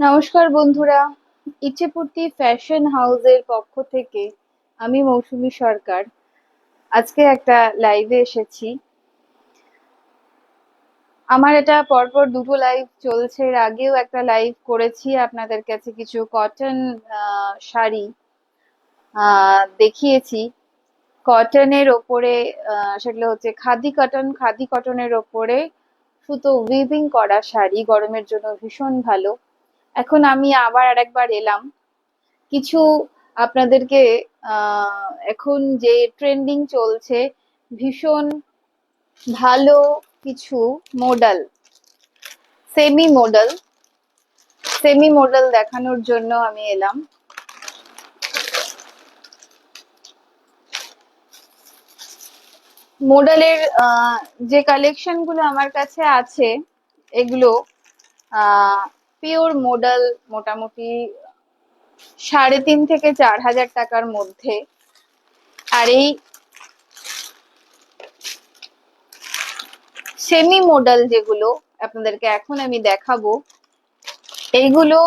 নমস্কার বন্ধুরা, ইচ্ছেপূর্তি ফ্যাশন হাউসের পক্ষ থেকে আমি মৌসুমী সরকার আজকে একটা লাইভে এসেছি। আমার এটা পরপর দুটো লাইভ চলছে। এর আগেও একটা লাইভ করেছি, আপনাদের কাছে কিছু কটন শাড়ি দেখিয়েছি। কটনের ওপরে সেগুলো হচ্ছে খাদি কটনের ওপরে সুতো উইভিং করা শাড়ি, গরমের জন্য ভীষণ ভালো। এখন আমি আবার আরেকবার এলাম কিছু আপনাদেরকে এখন যে ট্রেন্ডিং চলছে ভীষণ ভালো কিছু model, semi model semi model দেখানোর জন্য আমি এলাম। মডেলের যে কালেকশন গুলো আমার কাছে আছে এগুলো পিওর মডেল, মোটামুটি 3,500 থেকে 4,000 টাকার মধ্যে। আর এই সেমি মডেল যেগুলো আপনাদেরকে এখন আমি দেখাবো, এইগুলো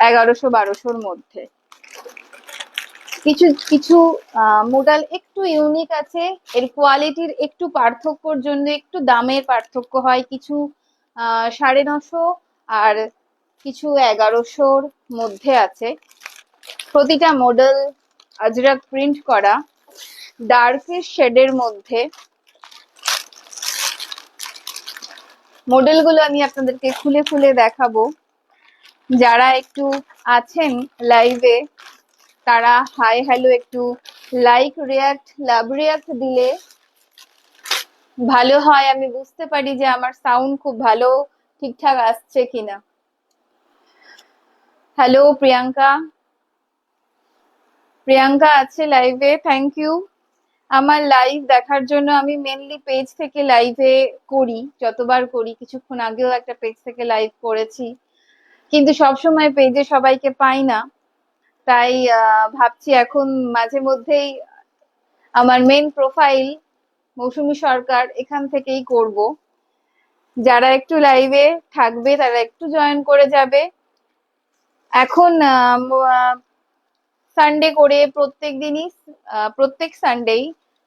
1100-1200-র মধ্যে। কিছু কিছু মডেল একটু ইউনিক আছে, এর কোয়ালিটির একটু পার্থক্যর জন্য একটু দামের পার্থক্য হয়। কিছু 950 আর কিছু 1100-র মধ্যে আছে। প্রতিটা মডেল আজরাক প্রিন্ট করা, ডার্কের শেডের মধ্যে। মডেলগুলো আমি আপনাদেরকে খুলে খুলে দেখাবো। যারা একটু আছেন লাইভে তারা হাই হ্যালো একটু লাইক রিয়াক্ট লাভ রিয়াক্ট দিলে ভালো হয়, আমি বুঝতে পারি যে আমার সাউন্ড খুব ভালো ঠিকঠাক আসছে কিনা। হ্যালো প্রিয়াঙ্কা, প্রিয়াঙ্কা আছে লাইভে, থ্যাংক ইউ। আমার লাইভ দেখার জন্য আমি মেনলি পেজ থেকে লাইভে করি, যতবার করি। কিছুক্ষণ আগেও একটা পেজ থেকে লাইভ করেছি, কিন্তু সবসময় পেজে সবাইকে পাই না। তাই ভাবছি এখন মাঝে মধ্যেই আমার মেন প্রোফাইল মৌসুমী সরকার এখান থেকেই করব। যারা একটু লাইভে থাকবে তারা একটু জয়েন করে যাবে। এখন সানডে করে প্রত্যেক দিনই, প্রত্যেক সানডেই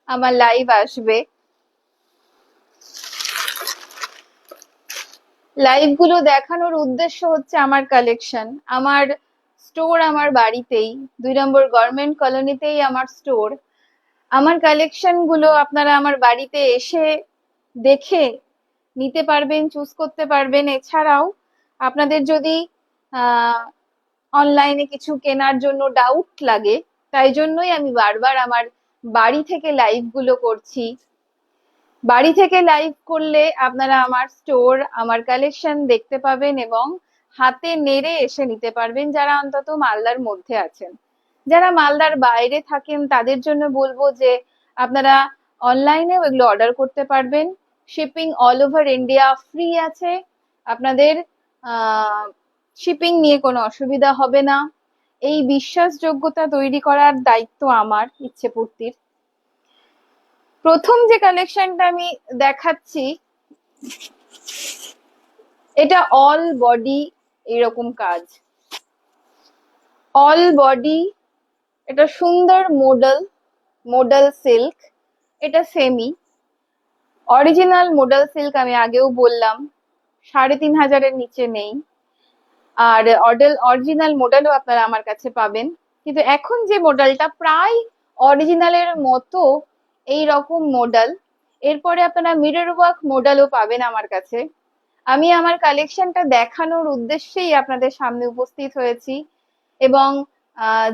আমার লাইভ আসবে। লাইভ গুলো দেখানোর উদ্দেশ্য হচ্ছে আমার কালেকশন, আমার স্টোর আমার বাড়িতেই, 2 নম্বর গভর্নমেন্ট কলোনিতেই আমার স্টোর। আমার কালেকশন গুলো আপনারা আমার বাড়িতে এসে দেখে নিতে পারবেন, চুজ করতে পারবেন। এছাড়াও আপনাদের যদি অনলাইনে কিছু কেনার জন্য ডাউট লাগে, তাই জন্যই আমি বারবার আমার বাড়ি থেকে লাইভ গুলো করছি। বাড়ি থেকে লাইভ করলে আপনারা আমার স্টোর, আমার কালেকশন দেখতে পাবেন এবং হাতে নেড়ে এসে নিতে পারবেন, যারা অন্তত মালদার মধ্যে আছেন। যারা মালদার বাইরে থাকেন তাদের জন্য বলবো যে আপনারা অনলাইনেও এগুলো অর্ডার করতে পারবেন। Shipping all over India free আছে, আপনাদের শিপিং নিয়ে কোনো অসুবিধা হবে না। এই বিশ্বাসযোগ্যতা তৈরি করার দায়িত্ব আমার ইচ্ছেপূর্তির। প্রথম যে কালেকশনটা আমি দেখাচ্ছি, এটা অল বডি এরকম কাজ, অল বডি। এটা সুন্দর মডেল সিল্ক, এটা সেমি অরিজিনাল মডেল সিল্ক। আমি আগেও বললাম 3,500-এর নিচে নেই। আর অরিজিনাল মডেলও আপনারা আমার কাছে পাবেন, কিন্তু এখন যে মডেলটা প্রায় অরিজিনালের মতো এই রকম মডেল, এরপরে আপনারা মিরর ওয়ার্ক মডেলও পাবেন আমার কাছে। আমি আমার কালেকশনটা দেখানোর উদ্দেশ্যেই আপনাদের সামনে উপস্থিত হয়েছি। এবং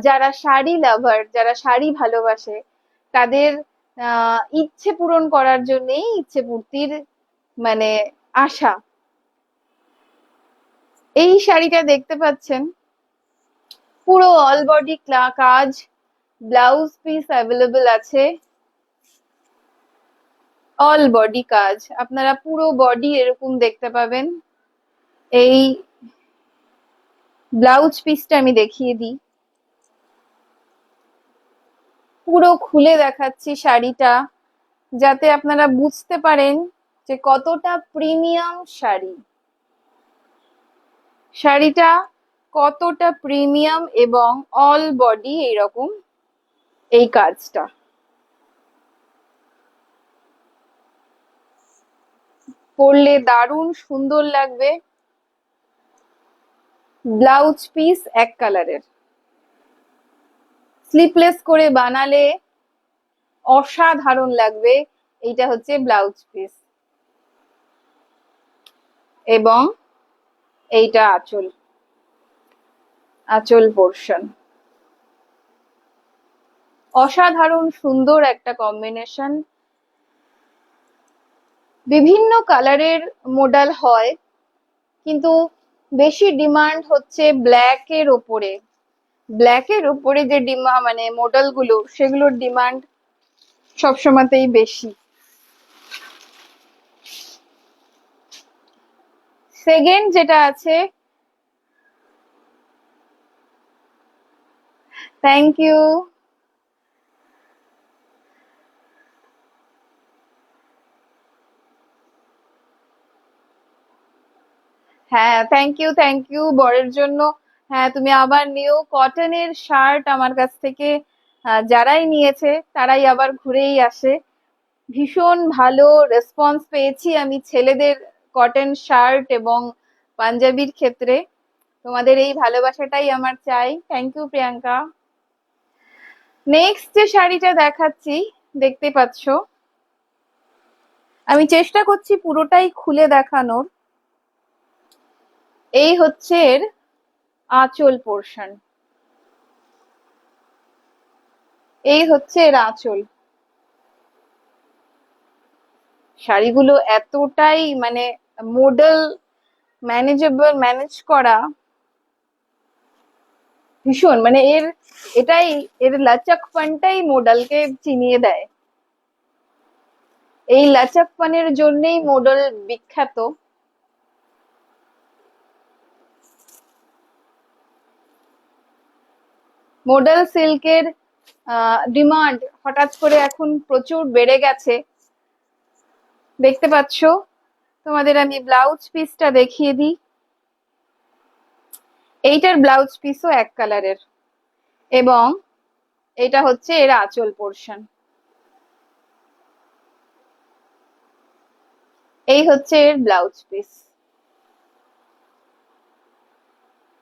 যারা শাড়ি লাভার, যারা শাড়ি ভালোবাসে, তাদের ইচ্ছে পূরণ করার জন্যই ইচ্ছেপূর্তির মানে আশা। এই শাড়িটা দেখতে পাচ্ছেন, পুরো অল বডি কাজ, ব্লাউজ পিস অ্যাভেলেবল আছে। অল বডি কাজ, আপনারা পুরো বডি এরকম দেখতে পাবেন। এই ব্লাউজ পিসটা আমি দেখিয়ে দিই, পুরো খুলে দেখাচ্ছি শাড়িটা, যাতে আপনারা বুঝতে পারেন যে কতটা প্রিমিয়াম শাড়ি। শাড়িটা কতটা প্রিমিয়াম এবং অল বডি এইরকম এই কাজটা। পরলে দারুণ সুন্দর লাগবে। ব্লাউজ পিস এক কালারের, স্লিপলেস করে বানালে অসাধারণ লাগবে। এইটা হচ্ছে ব্লাউজ পিস এবং এইটা আঁচল, আঁচল পোর্শন। অসাধারণ সুন্দর একটা কম্বিনেশন। বিভিন্ন কালারের মডেল হয়, কিন্তু বেশি ডিমান্ড হচ্ছে ব্ল্যাকের ওপরে। ব্ল্যাকের ওপরে যে মানে মডেল গুলো, সেগুলোর ডিমান্ড সবসময়তেই বেশি। সেকেন্ড যেটা আছে, থ্যাংক ইউ। হ্যাঁ, থ্যাংক ইউ বরের জন্য। হ্যাঁ, তুমি আবার নিও। কটনের শার্ট আমার কাছ থেকে যারাই নিয়েছে তারাই আবার ঘুরেই আসে। ভীষণ ভালো রেসপন্স পেয়েছি আমি ছেলেদের কটন শার্ট এবং পাঞ্জাবির ক্ষেত্রে। তোমাদের এই ভালোবাসাটাই আমার চাই। Thank you Priyanka. নেক্সট যে শাড়িটা দেখাচ্ছি, দেখতে পাচ্ছ, আমি চেষ্টা করছি পুরোটাই খুলে দেখানোর। এই হচ্ছে এর আঁচল পোর্শন, এই হচ্ছে এর আঁচল। শাড়িগুলো এতটাই মানে মডেল ম্যানেজেবল, ম্যানেজ করা ভীষণ, মানে এটাই এর লাচকপনটাই মডেলকে চিনিয়ে দেয়। এই লাচকপনের জন্যই মডেল বিখ্যাত। মডেল সিল্কের ডিমান্ড হঠাৎ করে এখন প্রচুর বেড়ে গেছে, দেখতে পাচ্ছ। তোমাদের আমি ব্লাউজ পিসটা দেখিয়ে দিই। এইটার ব্লাউজ পিসও এক কালারের এবং এটা হচ্ছে এর আঁচল পোর্শন। এই হচ্ছে এর ব্লাউজ পিস,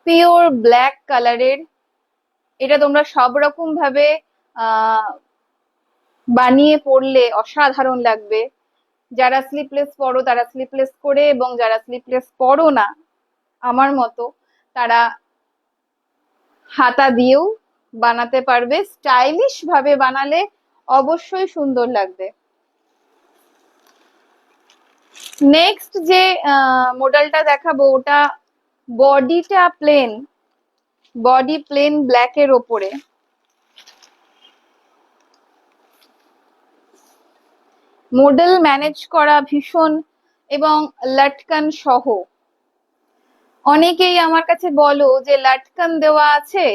পিওর ব্ল্যাক কালারের। এটা তোমরা সব রকম ভাবে বানিয়ে পরলে অসাধারণ লাগবে। যারা স্লিপলেস পরো তারা স্লিপলেস করে, এবং যারা স্লিপলেস পরো না আমার মতো, তারা হাতা দিয়েও বানাতে পারবে। স্টাইলিশ ভাবে বানালে অবশ্যই সুন্দর লাগবে। নেক্সট যে মডেলটা দেখাবো, ওটা বডিটা প্লেন, বডি প্লেন ব্ল্যাকের ওপরে। মডেল ম্যানেজ করা ভীষণ, এবং লটকন সহ। অনেকেই আমার কাছে বলো যে লটকন দেওয়া আছে,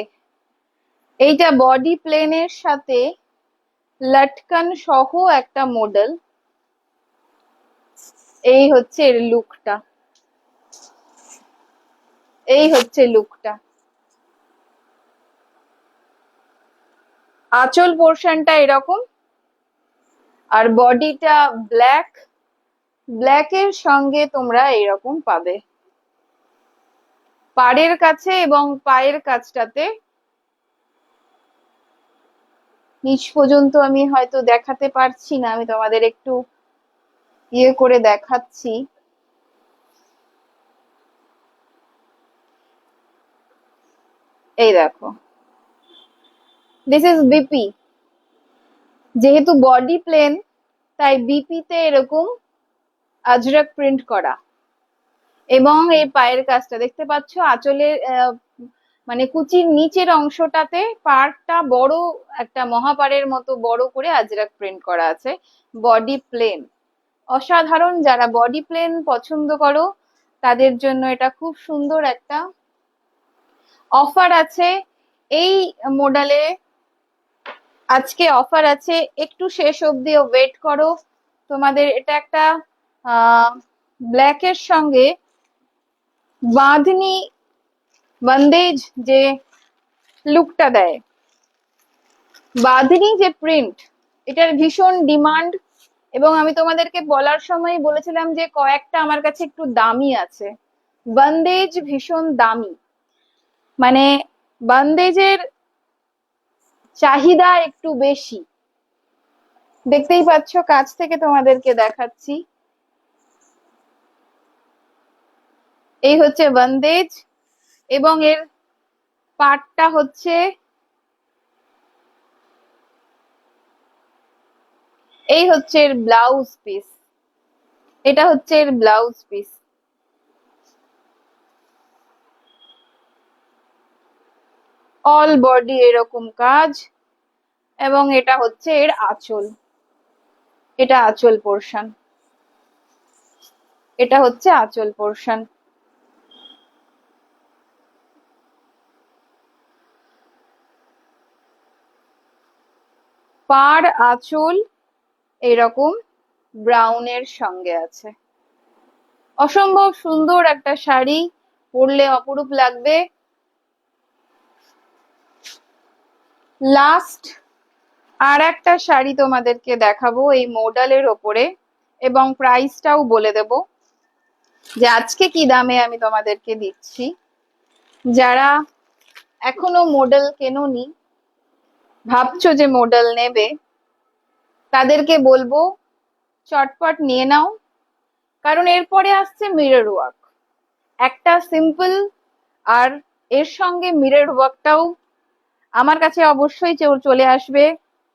এইটা বডি প্লেনের সাথে লটকন সহ একটা মডেল। এই হচ্ছে এর লুকটা, এই হচ্ছে লুকটা। আঁচল পোর্শনটা এরকম, আর বডিটা ব্ল্যাক, ব্ল্যাকের সঙ্গে তোমরা এরকম পাবে। পাড়ের কাছে এবং পায়ের কাছটাতে নিচ পর্যন্ত আমি হয়তো দেখাতে পারছি না, আমি তোমাদের একটু ইয়ে করে দেখাচ্ছি। এই দেখো, দিস ইজ বিপি। যেহেতু বডি প্লেন, তাই বিপিতে এরকম আজরাক প্রিন্ট করা। এবং এই পায়ের কাজটা দেখতে পাচ্ছ, আঁচলের মানে কুচির নিচের অংশটাতে পাড়টা বড়, একটা মহাপাড়ের মতো বড় করে আজরাক প্রিন্ট করা আছে। বডি প্লেন অসাধারণ। যারা বডি প্লেন পছন্দ করো তাদের জন্য এটা খুব সুন্দর একটা অফার আছে। এই মডেলে আজকে অফার আছে, একটু শেষ অবধি ওয়েট করো। তোমাদের এটা একটা ব্ল্যাকের সঙ্গে বাঁধনি বন্দেজ যে লুকটা দেয়, বাঁধনি যে প্রিন্ট, এটার ভীষণ ডিমান্ড। এবং আমি তোমাদেরকে বলার সময় বলেছিলাম যে কয়েকটা আমার কাছে একটু দামি আছে। বন্দেজ ভীষণ দামি, মানে বন্দেজের চাহিদা একটু বেশি। দেখতেই পাচ্ছ, কাছ থেকে তোমাদেরকে দেখাচ্ছি। এই হচ্ছে বন্দেজ, এবং এর পাটটা হচ্ছে এই হচ্ছে এর ব্লাউজ পিস। এটা হচ্ছে এর ব্লাউজ পিস। অল বডি এরকম কাজ, এবং এটা হচ্ছে এর আঁচল। এটা আঁচল পোর্শন, এটা হচ্ছে আঁচল পোর্শন। পাড় আঁচল এরকম ব্রাউনের সঙ্গে আছে। অসম্ভব সুন্দর একটা শাড়ি, পরলে অপরূপ লাগবে। লাস্ট আর একটা শাড়ি তোমাদেরকে দেখাবো এই মডেলের ওপরে, এবং প্রাইসটাও বলে দেব যে আজকে কি দামে আমি তোমাদেরকে দিচ্ছি। যারা এখনো মডেল কেনোনি, ভাবছো যে মডেল নেবে, তাদেরকে বলবো চটপট নিয়ে নাও। কারণ এরপরে আসছে মিরর ওয়ার্ক, একটা সিম্পল, আর এর সঙ্গে মিরর ওয়ার্কটাও আমার কাছে অবশ্যই চলে আসবে।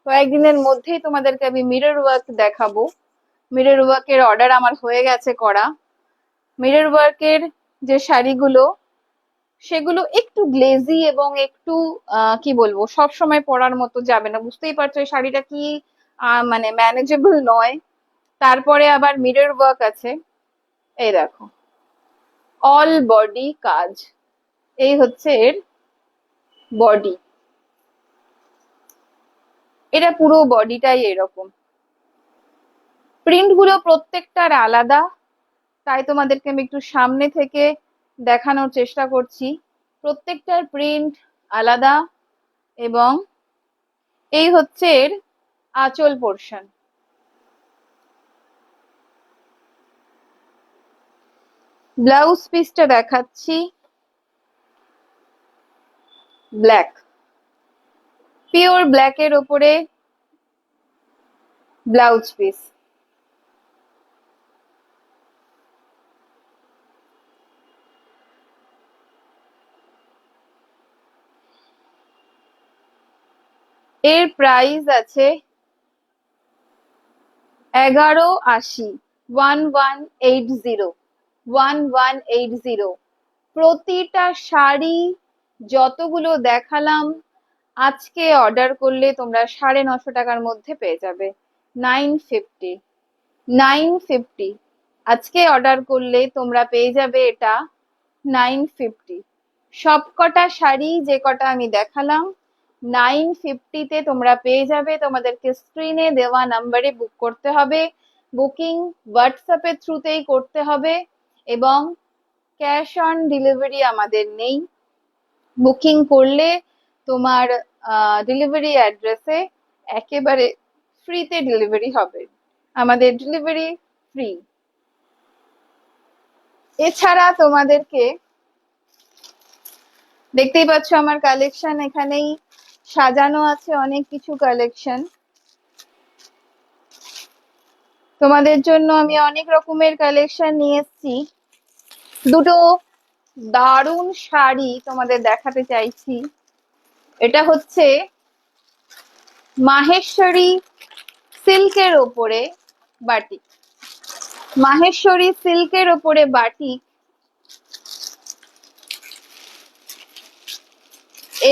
কয়েকদিনের মধ্যেই তোমাদেরকে আমি মিরর ওয়ার্ক দেখাবো। মিরর ওয়ার্কের অর্ডার আমার হয়ে গেছে করা। মিরর ওয়ার্কের যে শাড়িগুলো, সেগুলো একটু গ্লেজি এবং একটু কি বলবো, সব সময় পরার মতো যাবে না। বুঝতেই পারছো এই শাড়িটা কি মানে ম্যানেজেবল নয়। তারপরে আবার মিরর ওয়ার্ক আছে, এই দেখো অল বডি কাজ। এই হচ্ছে এর বডি, এটা পুরো বডিটাই এরকম। প্রিন্ট গুলো প্রত্যেকটার আলাদা, তাই তোমাদেরকে আমি একটু সামনে থেকে দেখানোর চেষ্টা করছি। প্রত্যেকটার প্রিন্ট আলাদা, এবং এই হচ্ছে এর আঁচল পোর্শন। ব্লাউজ পিসটা দেখাচ্ছি, ব্ল্যাক, পিওর ব্ল্যাকের ওপরে ব্লাউজ পিস। এর প্রাইস আছে 1180, 1180, 1180। প্রতিটা শাড়ি যতগুলো দেখালাম আজকে অর্ডার করলে তোমরা 950 টাকার মধ্যে পেয়ে যাবে। 950, 950 আজকে অর্ডার করলে তোমরা পেয়ে যাবে এটা 950। সবকটা শাড়ি যে কটা আমি দেখালাম 950-তে তোমরা পেয়ে যাবে। তোমাদেরকে স্ক্রিনে দেওয়া নাম্বারে বুক করতে হবে। বুকিং হোয়াটসঅ্যাপের থ্রুতেই করতে হবে, এবং ক্যাশ অন ডেলিভারি আমাদের নেই। বুকিং করলে তোমার ডেলিভারি অ্যাড্রেসে একেবারে ফ্রিতে ডেলিভারি হবে। আমাদের ডেলিভারি ফ্রি। এছাড়া তোমাদেরকে দেখতেই পাচ্ছ আমার কালেকশন এখানেই সাজানো আছে, অনেক কিছু কালেকশন। তোমাদের জন্য আমি অনেক রকমের কালেকশন নিয়ে এসেছি। দুটো দারুণ শাড়ি তোমাদের দেখাতে চাইছি। এটা হচ্ছে মাহেশ্বরী সিল্কের ওপরে বাটিক, মাহেশ্বরী সিল্কের ওপরে বাটিক।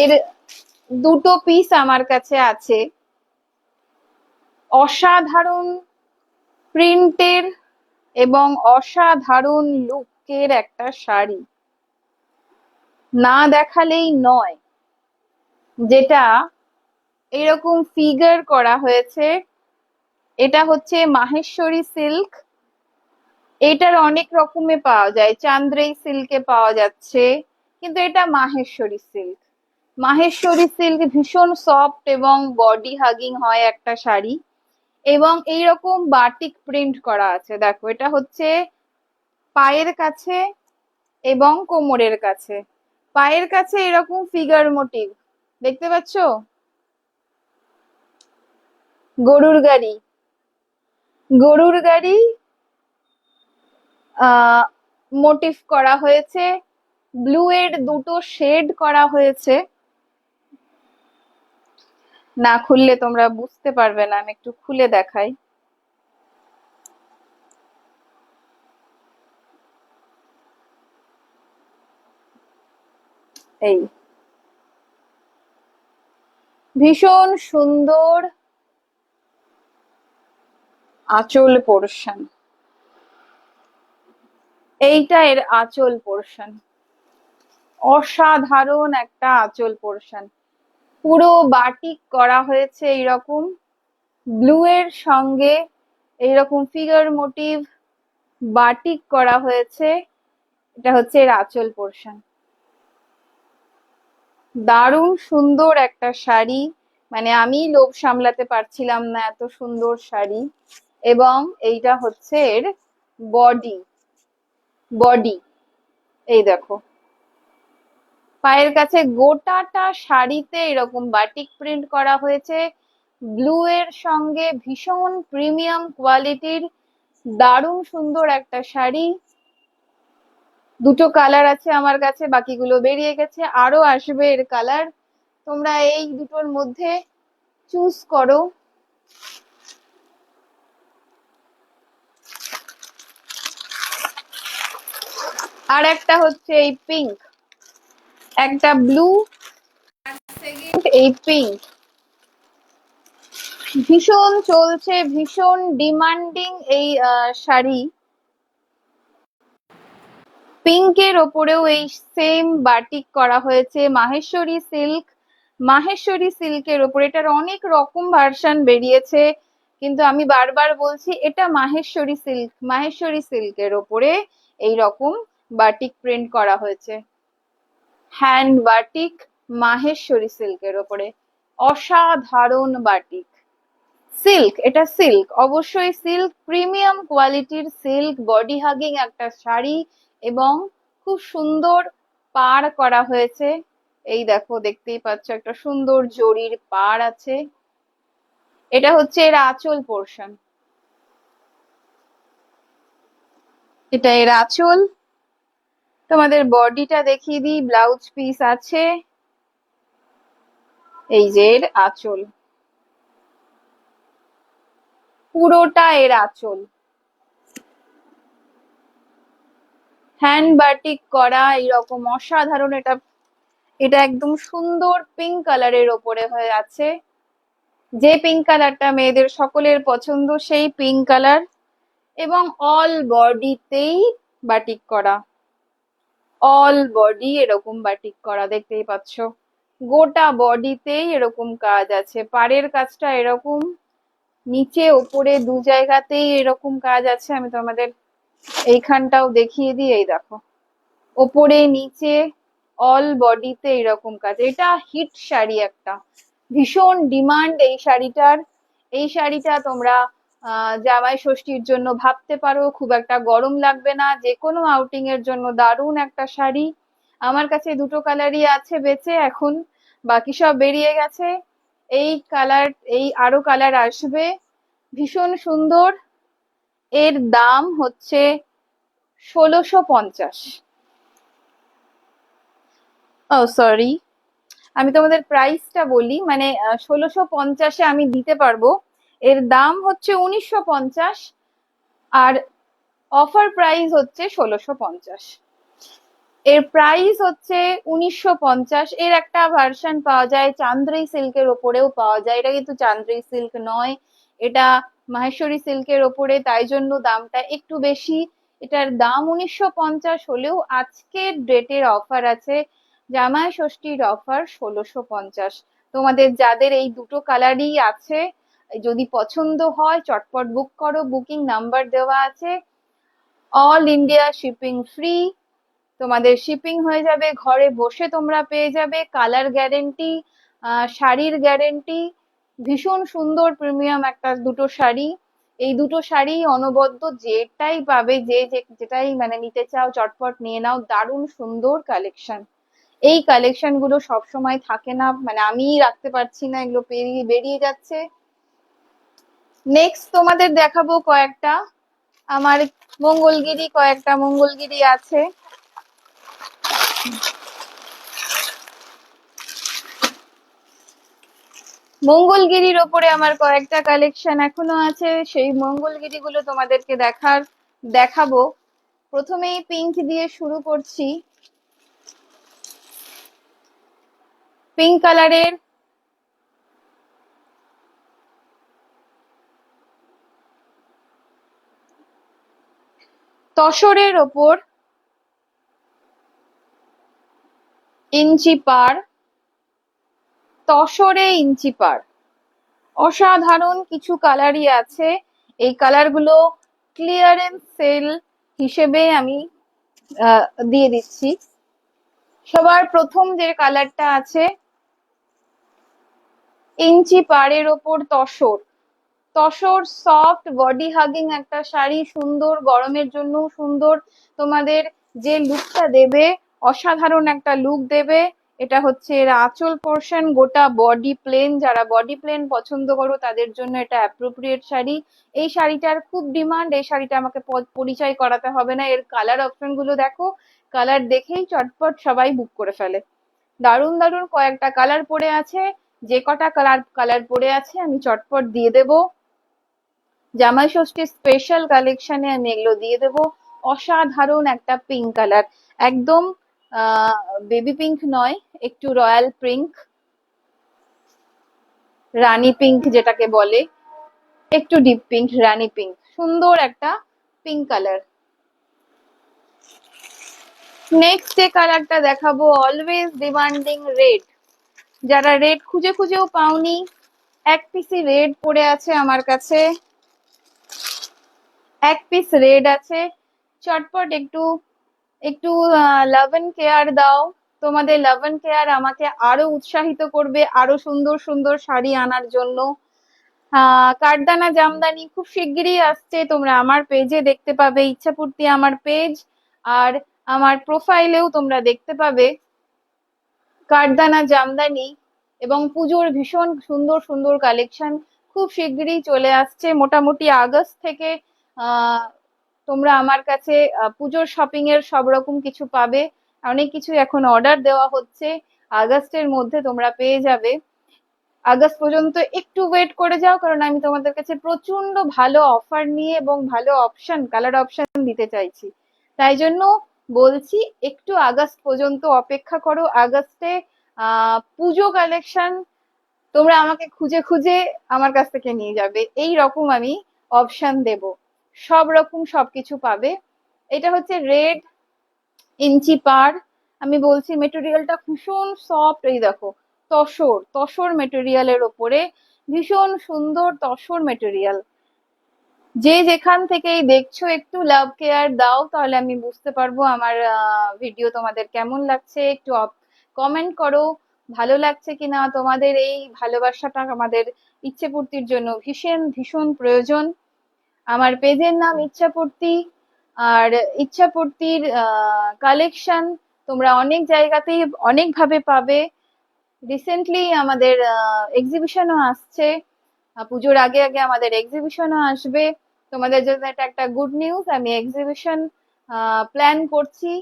এর দুটো পিস আমার কাছে আছে। অসাধারণ প্রিন্টের এবং অসাধারণ লুকের একটা শাড়ি, না দেখালেই নয়। যেটা এরকম ফিগার করা হয়েছে, এটা হচ্ছে মাহেশ্বরী সিল্ক। এটার অনেক রকমে পাওয়া যায়, চান্দ্রেই সিল্কে পাওয়া যাচ্ছে, কিন্তু এটা মাহেশ্বরী সিল্ক। মাহেশ্বরী সিল্ক ভীষণ সফট এবং বডি হাগিং হয় একটা শাড়ি, এবং এইরকম বাটিক প্রিন্ট করা আছে। দেখো এটা হচ্ছে পায়ের কাছে এবং কোমরের কাছে। পায়ের কাছে এরকম ফিগার মোটিভ দেখতে পাচ্ছ, গরুর গাড়ি, গরুর গাড়ি মোটিভ করা হয়েছে, ব্লু এর দুটো শেড করা হয়েছে। না খুললে তোমরা বুঝতে পারবে না, আমি একটু খুলে দেখাই। এই ভীষণ সুন্দর আঁচল পোর্শন, এইটা এর আঁচল পোর্শন, অসাধারণ একটা আঁচল পোর্শন। পুরো বাটিক করা হয়েছে এইরকম ব্লু এর সঙ্গে, এইরকম ফিগার মোটিভ বাটিক করা হয়েছে। এটা হচ্ছে এর আঁচল পোর্শন। দারুণ সুন্দর একটা শাড়ি, মানে আমি লোভ সামলাতে পারছিলাম না, এত সুন্দর শাড়ি। এবং এইটা হচ্ছে এর বডি, বডি এই দেখো পায়ের কাছে গোটাটা শাড়িতে এরকম বাটিক প্রিন্ট করা হয়েছে ব্লু এর সঙ্গে, ভীষণ প্রিমিয়াম কোয়ালিটির দারুণ সুন্দর একটা শাড়ি। দুটো কালার আছে আমার কাছে, বাকিগুলো বেরিয়ে গেছে, আরো আসবে এর কালার। তোমরা এই দুটোর মধ্যে চুজ করো। আর একটা হচ্ছে এই পিঙ্ক, একটা ব্লু, এই পিঙ্ক ভীষণ চলছে, ভীষণ ডিমান্ডিং এই শাড়ি। পিঙ্কের ওপরেও এই সেম বাটিক করা হয়েছে মাহেশ্বরী সিল্ক। মাহেশ্বরী সিল্কের ওপরে এটার অনেক রকম ভার্সন বেরিয়েছে, কিন্তু আমি বারবার বলছি এটা মাহেশ্বরী সিল্ক। মাহেশ্বরী সিল্কের ওপরে এই রকম বাটিক প্রিন্ট করা হয়েছে, হ্যান্ড বাটিক মাহেশ্বরী সিল্কের ওপরে, অসাধারণ বাটিক। সিল্ক, এটা সিল্ক, অবশ্যই সিল্ক, প্রিমিয়াম কোয়ালিটির সিল্ক, বডি হাগিং একটা শাড়ি, এবং খুব সুন্দর পাড় করা হয়েছে। এই দেখো দেখতেই পাচ্ছ একটা সুন্দর জরির পাড় আছে। এটা হচ্ছে এর আঁচল পোর্শন, এটা এর আঁচল। তোমাদের বডিটা দেখিয়ে দিই, ব্লাউজ পিস আছে, এই যে এর আঁচল, পুরোটা এর আঁচল, হ্যান্ড বাটিক করা এইরকম অসাধারণ। এটা এটা একদম সুন্দর পিঙ্ক কালারের ওপরে হয়ে আছে, যে পিঙ্ক কালারটা মেয়েদের সকলের পছন্দ সেই পিঙ্ক কালার, এবং অল বডিতেই বাটিক করা, অল বডি এরকম বাটিক করা দেখতেই পাচ্ছ, গোটা বডিতেই এরকম কাজ আছে। পাড়ের কাজটা এরকম, নিচে ওপরে দু জায়গাতেই এরকম কাজ আছে। আমি তোমাদের এইখানটাও দেখিয়ে দিই, এই দেখো ওপরে নিচে অল বডিতে এরকম কাজ। এটা হিট শাড়ি একটা, ভীষণ ডিমান্ড এই শাড়িটার। এই শাড়িটা তোমরা জামাই ষষ্ঠীর জন্য ভাবতে পারো, খুব একটা গরম লাগবে না, যে কোনো আউটিং এর জন্য দারুণ একটা শাড়ি। আমার কাছে দুটো কালারই আছে বেঁচে এখন, বাকি সব বেরিয়ে গেছে। এই কালার, এই আরো কালার আসবে, ভীষণ সুন্দর। এর দাম হচ্ছে 1650। ও সরি, আমি তোমাদের প্রাইসটা বলি, মানে 1650-এ আমি দিতে পারবো। এর দাম হচ্ছে 1950, আর অফার প্রাইস হচ্ছে 1650। এর প্রাইস হচ্ছে 1950। এর একটা ভার্সন পাওয়া যায় চান্দ্রি সিল্কের ওপরেও পাওয়া যায়, এটা কিন্তু চান্দ্রি সিল্ক নয়, এটা মাহেশ্বরী সিল্কের ওপরে, তাই জন্য দামটা একটু বেশি। এটার দাম 1950 হলেও আজকের ডেটের অফার আছে, জামাই ষষ্ঠীর অফার 1650। তোমাদের যাদের এই দুটো কালারই আছে, যদি পছন্দ হয় চটপট বুক করো, বুকিং নাম্বার দেওয়া আছে, অল ইন্ডিয়া শিপিং ফ্রি। তোমাদের শিপিং হয়ে যাবে, ঘরে বসে তোমরা পেয়ে যাবে, কালার গ্যারেন্টি, শাড়ির গ্যারেন্টি, ভীষণ সুন্দর প্রিমিয়াম একটা দুটো শাড়ি। এই দুটো শাড়ি অনবদ্য যেটাই পাবে, যেটাই মানে নিতে চাও চটপট নিয়ে নাও, দারুণ সুন্দর কালেকশন। এই কালেকশন গুলো সবসময় থাকে না, মানে আমি রাখতে পারছি না, এগুলো পেরিয়ে বেরিয়ে যাচ্ছে। নেক্সট তোমাদের দেখাবো কয়েকটা, আমার কয়েকটা মঙ্গলগিরি আছে। মঙ্গলগিরির ওপরে আমার কয়েকটা কালেকশন এখনো আছে, সেই মঙ্গলগিরি গুলো তোমাদেরকে দেখাবো। প্রথমেই পিঙ্ক দিয়ে শুরু করছি। পিঙ্ক কালারের তসরের ওপর ইঞ্চি পার, তসরে ইঞ্চি পার, অসাধারণ কিছু কালারই আছে। এই কালার গুলো ক্লিয়ারেন্স সেল হিসেবে আমি দিয়ে দিচ্ছি। সবার প্রথম যে কালারটা আছে ইঞ্চি পাড়ের ওপর tussar, tussar soft body hugging একটা শাড়ি, সুন্দর, গরমের জন্য সুন্দর, তোমাদের যে লুকটা দেবে অসাধারণ একটা লুক দেবে। এটা হচ্ছে এর আঁচল পোর্শন, গোটা বডি প্লেন, যারা বডি প্লেন পছন্দ করো তাদের জন্য এটা অ্যাপ্রোপ্রিয়েট শাড়ি। এই শাড়িটার খুব ডিমান্ড, এই শাড়িটা আমাকে পরিচয় করাতে হবে না, এর কালার অপশন গুলো দেখো, কালার দেখেই চটপট সবাই বুক করে ফেলে। দারুণ দারুণ কয়েকটা কালার পড়ে আছে, যে কটা কালার পড়ে আছে আমি চটপট দিয়ে দেবো। জামাই ষষ্ঠীর স্পেশাল কালেকশনে আমি এগুলো দিয়ে দেবো। অসাধারণ একটা পিঙ্ক কালার, একদম বেবি পিঙ্ক নয়, একটু রয়্যাল পিঙ্ক, রানী পিঙ্ক যেটাকে বলে, একটু ডিপ পিঙ্ক, রানী পিঙ্ক, সুন্দর একটা পিঙ্ক কালার। নেক্সট যে কালারটা দেখাবো অলওয়েজ ডিমান্ডিং রেড, যারা রেড খুঁজে খুঁজেও পাওনি, এক পিসি রেড পড়ে আছে আমার কাছে, এক পিস রেড আছে, চটপট একটু একটু লাভ এন্ড কেয়ার দাও। তোমাদের লাভ এন্ড কেয়ার আমাকে আরো উৎসাহিত করবে আরো সুন্দর সুন্দর শাড়ি আনার জন্য। কাঠদানা জামদানি খুব শিগগিরই আসছে, তোমরা আমার পেজে দেখতে পাবে, ইচ্ছাপূর্তি আমার পেজ আর আমার প্রোফাইলেও তোমরা দেখতে পাবে কাঠদানা জামদানি, এবং পুজোর ভীষণ সুন্দর সুন্দর কালেকশন খুব শিগগিরই চলে আসছে। মোটামুটি আগস্ট থেকে তোমরা আমার কাছে পুজোর শপিং এর সব রকম কিছু পাবে, অনেক কিছু এখন অর্ডার দেওয়া হচ্ছে, আগস্টের মধ্যে তোমরা পেয়ে যাবে। আগস্ট পর্যন্ত একটু ওয়েট করে যাও, কারণ আমি তোমাদের কাছে প্রচন্ড ভালো অফার নিয়ে এবং ভালো অপশন, কালার অপশন দিতে চাইছি, তাই জন্য বলছি একটু আগস্ট পর্যন্ত অপেক্ষা করো। আগস্টে পুজো কালেকশন তোমরা আমাকে খুঁজে খুঁজে আমার কাছ থেকে নিয়ে যাবে, এই রকম আমি অপশন দেব, সব রকম সবকিছু পাবে। এটা হচ্ছে রেড ইঞ্চি পার, আমি বলছি মেটেরিয়ালটা ভীষণ সফট, এই দেখো তসর, তসর মেটেরিয়ালের ওপরে ভীষণ সুন্দর তসর মেটেরিয়াল। যে যেখান থেকেই দেখছো একটু লাভ কেয়ার দাও, তাহলে আমি বুঝতে পারবো আমার ভিডিও তোমাদের কেমন লাগছে, একটু কমেন্ট করো ভালো লাগছে কিনা। তোমাদের এই ভালোবাসাটা আমাদের ইচ্ছেপূর্তির জন্য ভীষণ ভীষণ প্রয়োজন। আমার পেজের নাম ইচ্ছাপূর্তি, আর ইচ্ছাপূর্তির কালেকশন তোমরা অনেক জায়গাতেই অনেক ভাবে পাবে। রিসেন্টলি আমাদের এক্সিবিশনও আসছে, পুজোর আগে আগে আমাদের এক্সিবিশনও আসবে, তোমাদের জন্য এটা একটা গুড নিউজ। আমি এক্সিবিশন প্ল্যান করছি,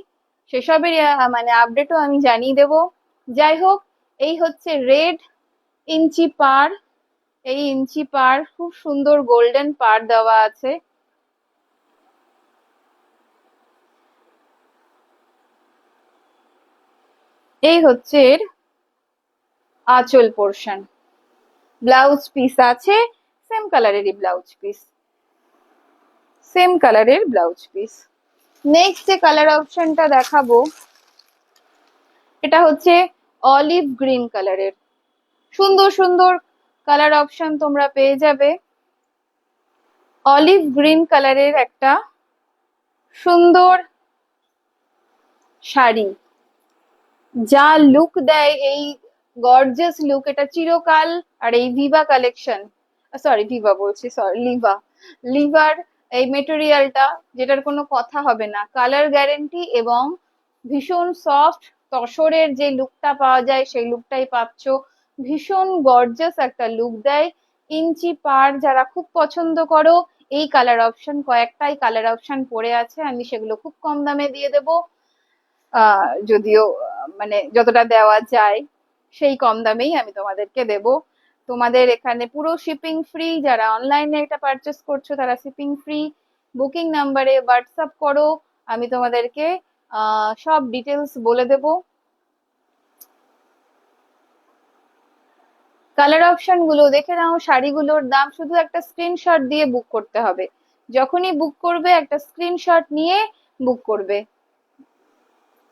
সেসবের মানে আপডেটও আমি জানিয়ে দেব। যাই হোক, এই হচ্ছে রেড ইঞ্চি পার, এই ইঞ্চি পার খুব সুন্দর গোল্ডেন পার দেওয়া আছে। এই হচ্ছে এর আঁচল পোর্শন, ব্লাউজ পিস আছে সেম কালারেরই ব্লাউজ পিস, সেম কালারের ব্লাউজ পিস। নেক্সট যে কালার অপশনটা দেখাবো এটা হচ্ছে অলিভ গ্রিন কালারের, সুন্দর সুন্দর কালার অপশন তোমরা পেয়ে যাবে। অলিভ গ্রিন কালারের একটা সুন্দর শাড়ি, যা লুক দেয়, এই গর্জিয়াস লুক, এটা চিরকাল। আর এই ভিভা কালেকশন, সরি ভিভা বলছি, সরি লিভা, লিভার এই মেটেরিয়ালটা, যেটার কোনো কথা হবে না, কালার গ্যারেন্টি এবং ভীষণ সফট তসরের যে লুকটা পাওয়া যায় সেই লুকটাই পাচ্ছ। ভীষণ গর্জিয়াস একটা লুক দেয়। ইঞ্চি পার যারা খুব পছন্দ করো, এই কালার অপশন, কয়েকটাই কালার অপশন পড়ে আছে, আমি সেগুলো খুব কম দামে দিয়ে দেবো। যদিও মানে যতটা দেওয়া যায় সেই কম দামেই আমি তোমাদেরকে দেব। তোমাদের এখানে পুরো শিপিং ফ্রি, যারা অনলাইনে এটা পারচেস করছো তারা শিপিং ফ্রি। বুকিং নাম্বারে হোয়াটসঅ্যাপ করো, আমি তোমাদেরকে সব ডিটেলস বলে দেব। কালার অপশন গুলো দেখে নাও, শাড়িগুলোর দাম, শুধু একটা স্ক্রিনশট দিয়ে বুক করতে হবে। যখনই বুক করবে একটা স্ক্রিনশট নিয়ে বুক করবে।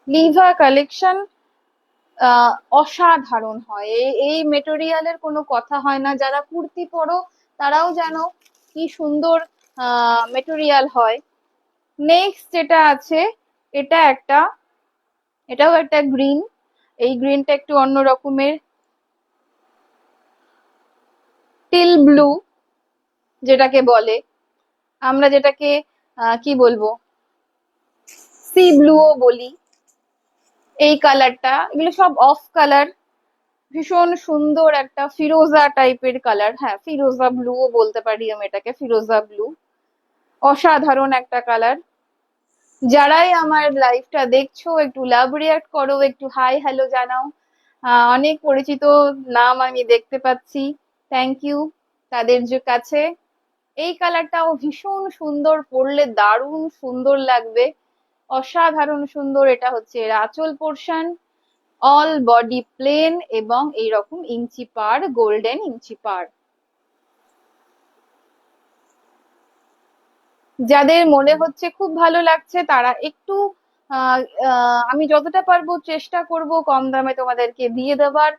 লিভা কালেকশন অসাধারণ হয়, এই মেটেরিয়ালের কোনো কথা হয় না। যারা কুর্তি পরো তারাও জানো কি সুন্দর মেটেরিয়াল হয়। নেক্সট যেটা আছে, এটা একটা, এটাও একটা গ্রিন। এই গ্রিনটা একটু অন্য রকমের, টিল ব্লু যেটাকে বলে, আমরা যেটাকে কি বলবো, সি ব্লুও বলি। এই কালারটা, এগুলো সব অফ কালার, ভীষণ সুন্দর একটা ফিরোজা টাইপের কালার, হ্যাঁ ফিরোজা ব্লুও বলতে পারি আমি এটাকে, ফিরোজা ব্লু, অসাধারণ একটা কালার। যারাই আমার লাইভটা দেখছো একটু লাভ রিয়াক্ট করো, একটু হাই হ্যালো জানাও। অনেক পরিচিত নাম আমি দেখতে পাচ্ছি, থ্যাংক ইউ তাদের যে কাছে। এই কালারটাও ভীষণ সুন্দর, পরলে দারুণ সুন্দর লাগবে, অসাধারণ সুন্দর। এটা হচ্ছে এর আঁচল পোর্শন, অল বডি প্লেন এবং এইরকম ইঞ্চি পার, গোল্ডেন ইঞ্চি পার। যাদের মনে হচ্ছে খুব ভালো লাগছে তারা একটু আমি যতটা পারবো চেষ্টা করব কম দামে তোমাদেরকে দিয়ে দেবার।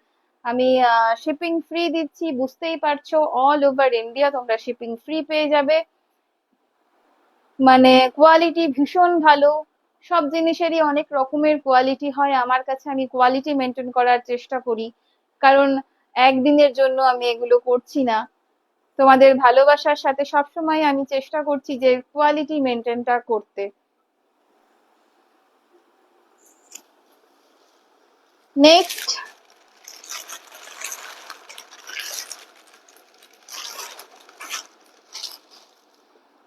আমি শিপিং ফ্রি দিচ্ছি, বুঝতেই পারছো, অল ওভার ইন্ডিয়া তোমরা শিপিং ফ্রি পেয়ে যাবে। মানে কোয়ালিটি ভীষণ ভালো, সব জিনিসেরই অনেক রকমের কোয়ালিটি হয় আমার কাছে, আমি কোয়ালিটি মেনটেন করার চেষ্টা করি, কারণ একদিনের জন্য আমি এগুলো করছি না। তোমাদের ভালোবাসার সাথে সবসময় আমি চেষ্টা করছি যে কোয়ালিটি মেনটেনটা করতে। নেক্সট,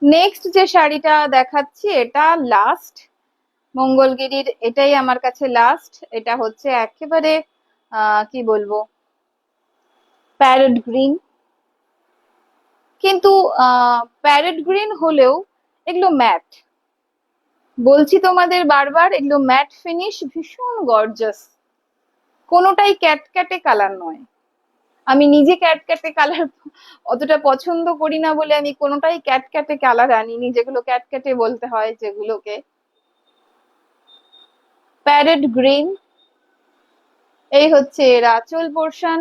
নেক্সট যে শাড়িটা দেখাচ্ছি এটা লাস্ট, মঙ্গলগিরির এটাই আমার কাছে লাস্ট। এটা হচ্ছে একেবারে কি বলবো, প্যারেট গ্রিন, কিন্তু প্যারেট গ্রিন হলেও এগুলো ম্যাট, বলছি তোমাদের বারবার, এগুলো ম্যাট ফিনিশ, ভীষণ গর্জাস, কোনোটাই ক্যাটক্যাটে কালার নয়। আমি নিজে ক্যাটক্যাটে কালার অতটা পছন্দ করি না বলে আমি কোনোটাই ক্যাটক্যাটে কালার আনিনি, যেগুলো ক্যাটক্যাটে বলতে হয় যেগুলোকে। প্যারেট গ্রিন, এই হচ্ছে এর আঁচল পোর্শন,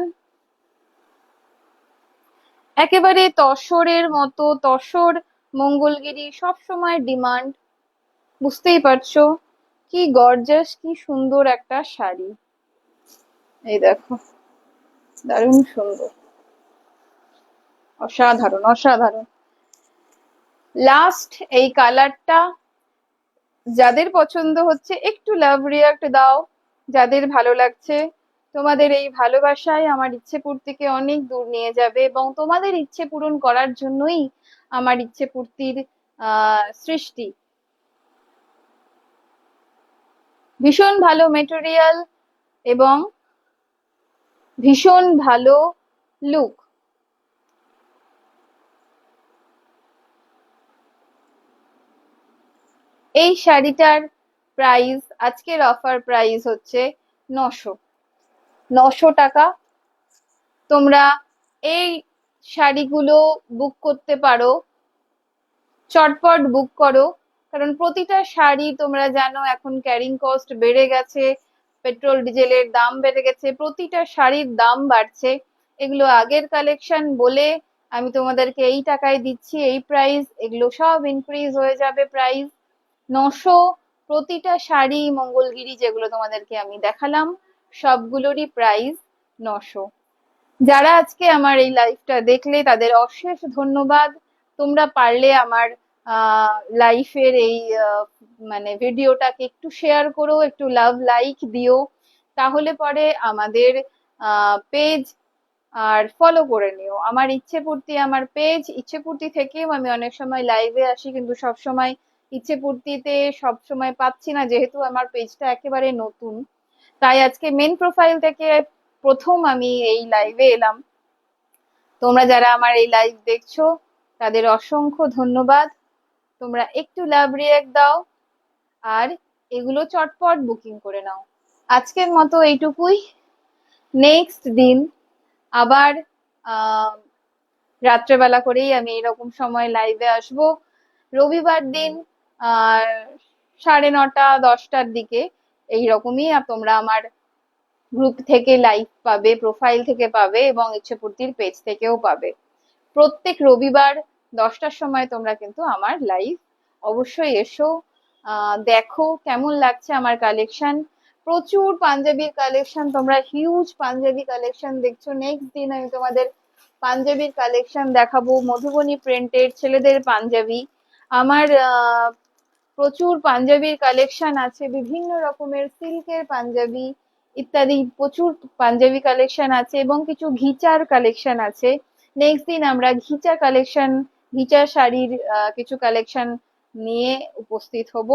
একেবারে তসরের মতো, তসর মঙ্গলগিরি সব সময় ডিমান্ড, বুঝতেই পারছো কি গর্জাস, কি সুন্দর একটা শাড়ি। এই দেখো, দারুণ সুন্দর, অসাধারণ অসাধারণ। লাস্ট এই কালারটা, যাদের পছন্দ হচ্ছে একটু লাভ রিয়াক্ট দাও, যাদের ভালো লাগছে, তোমাদের এই ভালোবাসায় আমার ইচ্ছে পূর্তিকে অনেক দূর নিয়ে যাবে, এবং তোমাদের ইচ্ছে পূরণ করার জন্যই আমার ইচ্ছে পূর্তির সৃষ্টি। ভীষণ ভালো মেটেরিয়াল এবং ভীষণ ভালো লুক। এই শাড়িটার প্রাইস, আজকের অফার প্রাইস হচ্ছে 900 টাকা। তোমরা এই শাড়িগুলো বুক করতে পারো, চটপট বুক করো, কারণ প্রতিটা শাড়ি তোমরা জানো এখন ক্যারিং কস্ট বেড়ে গেছে, পেট্রোল ডিজেলের দাম বেড়ে গেছে, প্রতিটা শাড়ির দাম বাড়ছে। এগুলো আগের কালেকশন বলে আমি তোমাদেরকে এই টাকায় দিচ্ছি, এই প্রাইস, এগুলো সব ইনক্রিজ হয়ে যাবে প্রাইস। 900 প্রতিটা শাড়ি মঙ্গলগিরি যেগুলো তোমাদেরকে আমি দেখালাম সবগুলোরই প্রাইস 900। যারা আজকে আমার এই লাইভটা দেখলে তাদের অশেষ ধন্যবাদ। তোমরা পারলে আমার লাইফের এই মানে ভিডিওটাকে একটু শেয়ার করো, একটু লাভ লাইক দিও, তাহলে পরে আমাদের পেজ আর ফলো করে নিও। আমার ইচ্ছেপূর্তি আমার পেজ ইচ্ছেপূর্তি থেকেও আমি অনেক সময় লাইভে আসি, কিন্তু সব সময় ইচ্ছেপূর্তিতে সব সময় পাচ্ছি না, যেহেতু আমার পেজটা একেবারে নতুন। তাই আজকে মেন প্রোফাইল থেকে প্রথম আমি এই লাইভে এলাম। তোমরা যারা আমার এই লাইভ দেখছো তাদের অসংখ্য ধন্যবাদ। তোমরা একটু লাভ রিঅ্যাক্ট দাও আর এগুলো চটপট বুকিং করে নাও। আজকের মতো এইটুকুই। নেক্সট দিন আবার রাত্রেবেলা করেই আমি এরকম সময় লাইভে আসব। রবিবার দিন 9:30-10টার দিকে এইরকমই তোমরা আমার গ্রুপ থেকে লাইভ পাবে, প্রোফাইল থেকে পাবে এবং ইচ্ছেপূর্তির পেজ থেকেও পাবে। প্রত্যেক রবিবার 10টার সময় তোমরা কিন্তু আমার লাইভ অবশ্যই এসো, দেখো কেমন লাগছে আমার কালেকশন। প্রচুর পাঞ্জাবির কালেকশন, তোমরা হিউজ পাঞ্জাবি কালেকশন দেখছো। নেক্সট দিন আমি তোমাদের পাঞ্জাবির কালেকশন দেখাবো, মধুবনী প্রিন্টেড ছেলেদের পাঞ্জাবি। আমার প্রচুর পাঞ্জাবির কালেকশন আছে, বিভিন্ন রকমের সিল্কের পাঞ্জাবি ইত্যাদি প্রচুর পাঞ্জাবি কালেকশন আছে এবং কিছু ঘিচার কালেকশন আছে। নেক্সট দিন আমরা ঘিচা কালেকশন, ঘিচা শাড়ির কিছু কালেকশন নিয়ে উপস্থিত হব।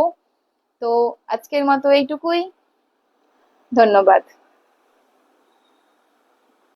তো আজকের মতো এইটুকুই, ধন্যবাদ।